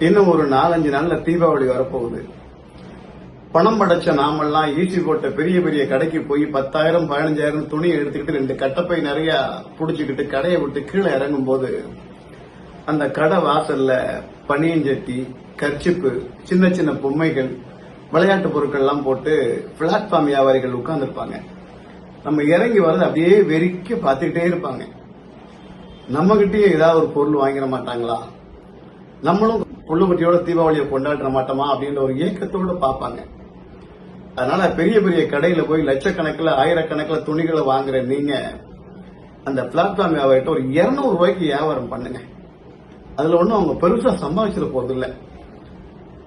இன்னும் ஒரு 4-5 நாள்ல தீபாவளி வரப்போகுது. பணம் படைச்ச நாமெல்லாம் ஈசி போட்ட பெரிய பெரிய கடைக்கு போய் 10,000 15,000 துணியை எடுத்துக்கிட்டு 2 கட்டப்பை நிறைய புடிச்சுக்கிட்டு கடையை விட்டு கீழே இறங்கும் போது அந்த கடை வாசல்ல பனியஞ்சட்டி, கர்ச்சிப்பு, சின்ன சின்ன பொம்மைகள், விளையாட்டு பொருட்கள் எல்லாம் போட்டு பிளாட்ஃபார்ம் வியாபாரிகள் உட்கார்ந்துருப்பாங்க. நம்ம இறங்கி வரது அப்படியே வெறிக்க பார்த்துக்கிட்டே இருப்பாங்க. நம்ம கிட்டயே ஏதாவது ஒரு பொருள் வாங்கிட மாட்டாங்களா, நம்மளும் புள்ளுக்குட்டியோட தீபாவளியை கொண்டாட மாட்டோமா அப்படின்ற ஒரு ஏக்கத்தோட பார்ப்பாங்க. அதனால பெரிய பெரிய கடையில போய் லட்சக்கணக்கில் ஆயிரக்கணக்கில் துணிகளை வாங்குற நீங்க அந்த பிளாட்ஃபார்ம் வியாபாரிட்ட ஒரு 200 ரூபாய்க்கு வியாபாரம் பண்ணுங்க. அதுல ஒன்னும் அவங்க பெருசா சம்பாதிச்சிட போறது இல்ல.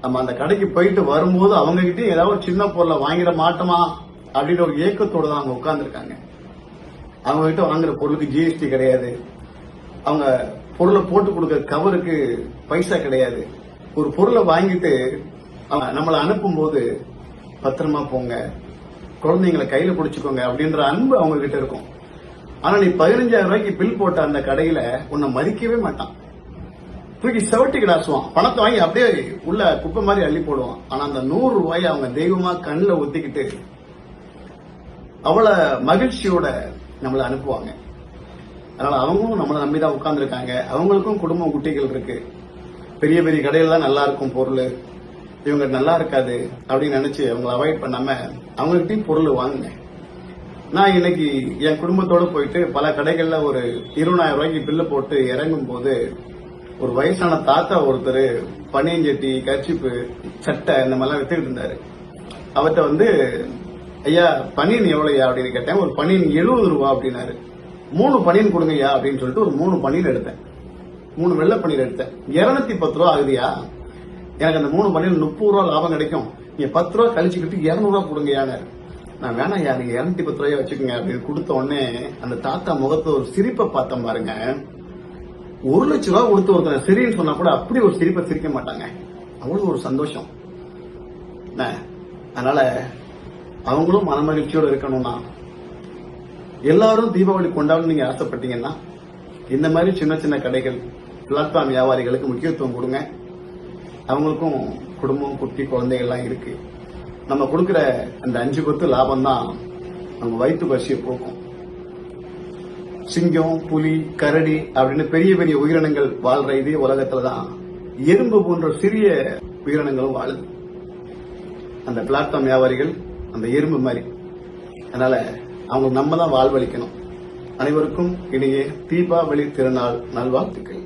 நம்ம அந்த கடைக்கு போயிட்டு வரும்போது அவங்க கிட்ட ஏதாவது சின்ன பொருளை வாங்கிட மாட்டோமா அப்படின்ற ஒரு ஏக்கத்தோட தான் அவங்க உட்கார்ந்துருக்காங்க. அவங்க கிட்ட வாங்குற பொருளுக்கு ஜிஎஸ்டி கிடையாது, அவங்க பொருளை போட்டு கொடுக்கற கவருக்கு பைசா கிடையாது. ஒரு பொருளை வாங்கிட்டு நம்மளை அனுப்பும் போது பத்திரமா போங்க, குழந்தைங்களை கையில பிடிச்சுக்கோங்க அப்படின்ற அன்பு அவங்க கிட்ட இருக்கும். ஆனா நீ 15,000 ரூபாய்க்கு பில் போட்ட அந்த கடையில உன்னை மதிக்கவே மாட்டான். தூக்கி செவட்டி கிடாசுவான். பணத்தை வாங்கி அப்படியே உள்ள குப்பை மாதிரி அள்ளி போடுவான். ஆனா அந்த 100 ரூபாயை அவங்க தெய்வமா கண்ணில் ஒத்திக்கிட்டு அவ்வளவு மகிழ்ச்சியோட நம்மளை அனுப்புவாங்க. அதனால அவங்களும் நம்மளை நம்பிதான் உட்கார்ந்துருக்காங்க. அவங்களுக்கும் குடும்பம் குட்டிகள் இருக்கு. பெரிய பெரிய கடையில தான் நல்லா இருக்கும் பொருள், இவங்க நல்லா இருக்காது அப்படின்னு நினைச்சு அவங்களை அவாய்ட் பண்ணாம அவங்ககிட்டயும் பொருள் வாங்குங்க. நான் இன்னைக்கு என் குடும்பத்தோட போயிட்டு பல கடைகள்ல ஒரு 20,000 ரூபாய்க்கு பில்லு போட்டு இறங்கும் போது ஒரு வயசான தாத்தா ஒருத்தர் பனியஞ்சட்டி, கர்ச்சிப்பு, சட்டை இந்த மாதிரிலாம் வித்துக்கிட்டு இருந்தாரு. அவர்கிட்ட ஐயா பனியன் எவ்வளவுயா அப்படின்னு கேட்டேன். ஒரு பனியன் 70 ரூபா அப்படின்னாரு. 3 பனியன் கொடுங்கய்யா அப்படின்னு சொல்லிட்டு ஒரு 3 பனியன் எடுத்தேன். 3 வெள்ளை பனியன் எடுத்தேன். 210 ரூபா ஆகுதியா, எனக்கு அந்த 3 பனியன் 30 ரூபா லாபம் கிடைக்கும், நீங்க 10 ரூபா கழிச்சுக்கிட்டு 200 ரூபா கொடுங்கயான்னு. நான் வேணாம் யா, நீங்க 210 ரூபாய் வச்சுக்கோங்க அப்படின்னு கொடுத்த உடனே அந்த தாத்தா முகத்துல ஒரு சிரிப்பை பார்த்தேன் பாருங்க. 1 லட்சம் ரூபாய் கொடுத்து ஒருத்தனை சிரின்னு சொன்னா கூட அப்படி ஒரு சிரிப்பை சிரிக்க மாட்டாங்க. அவ்வளவு ஒரு சந்தோஷம். அதனால அவங்களும் மனமகிழ்ச்சியோட இருக்கணும்னா, எல்லாரும் தீபாவளி கொண்டாடணும் நீங்க ஆசைப்பட்டீங்கன்னா இந்த மாதிரி சின்ன சின்ன கடைகள், பிளாட்ஃபார்ம் வியாபாரிகளுக்கு முக்கியத்துவம் கொடுங்க. அவங்களுக்கும் குடும்பம், குட்டி, குழந்தைகள்லாம் இருக்கு. நம்ம கொடுக்கிற அந்த 5 லாபம் தான் அவங்க வயிற்று பசியை போக்கும். சிங்கம், புலி, கரடி அப்படின்னு பெரிய பெரிய உயிரினங்கள் வாழ்ற இதே உலகத்துலதான் எறும்பு போன்ற சிறிய உயிரினங்களும் வாழுது. அந்த பிளாட்ஃபார்ம் வியாபாரிகள் அந்த எறும்பு மாதிரி. அதனால அவங்க நம்ம தான் வாழ்வளிக்கணும். அனைவருக்கும் இனிய தீபாவளி திருநாள் நல்வாழ்த்துக்கள்.